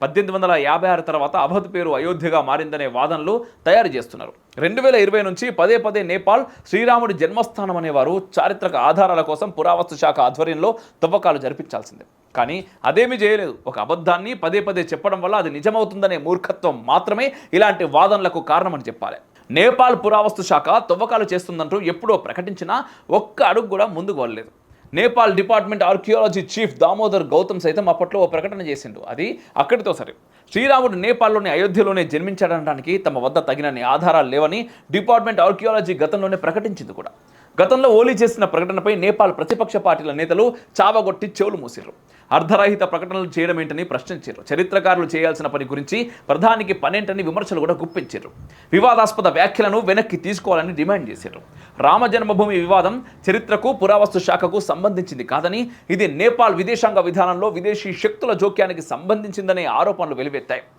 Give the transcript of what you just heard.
1856 తర్వాత అవధ్ పేరు అయోధ్యగా మారిందనే వాదనలు తయారు చేస్తున్నారు. 2020 నుంచి పదే పదే నేపాల్ శ్రీరాముడి జన్మస్థానం అనేవారు చారిత్రక ఆధారాల కోసం పురావస్తు శాఖ ఆధ్వర్యంలో తవ్వకాలు జరిపించాల్సిందే. కానీ అదేమీ చేయలేదు. ఒక అబద్ధాన్ని పదే పదే చెప్పడం వల్ల అది నిజమవుతుందనే మూర్ఖత్వం మాత్రమే ఇలాంటి వాదనలకు కారణమని చెప్పాలి. నేపాల్ పురావస్తు శాఖ తవ్వకాలు చేస్తుందంటూ ఎప్పుడో ప్రకటించినా ఒక్క అడుగు కూడా ముందుకు వెళ్ళలేదు. Nepal department archaeology chief Damodar Gautam సైతం అప్పట్లో ఓ ప్రకటన చేసిండు. అది అక్కడితో సరే. శ్రీరాముడు నేపాల్లోని అయోధ్యలోనే జన్మించడానికి తమ వద్ద తగినన్ని ఆధారాలు లేవని డిపార్ట్మెంట్ ఆర్కియాలజీ గతంలోనే ప్రకటించింది కూడా. గతంలో ఓలీ చేసిన ప్రకటనపై నేపాల్ ప్రతిపక్ష పార్టీల నేతలు చావగొట్టి చెవులు మూసిర్రు. అర్ధరహిత ప్రకటనలు చేయడం ఏంటని ప్రశ్నించారు. చరిత్రకారులు చేయాల్సిన పని గురించి ప్రధానికి పనేంటని విమర్శలు కూడా గుప్పించారు. వివాదాస్పద వ్యాఖ్యలను వెనక్కి తీసుకోవాలని డిమాండ్ చేశారు. రామజన్మభూమి వివాదం చరిత్రకు పురావస్తు శాఖకు సంబంధించింది కాదని, ఇది నేపాల్ విదేశాంగ విధానంలో విదేశీ శక్తుల జోక్యానికి సంబంధించిందనే ఆరోపణలు వెలువెత్తాయి.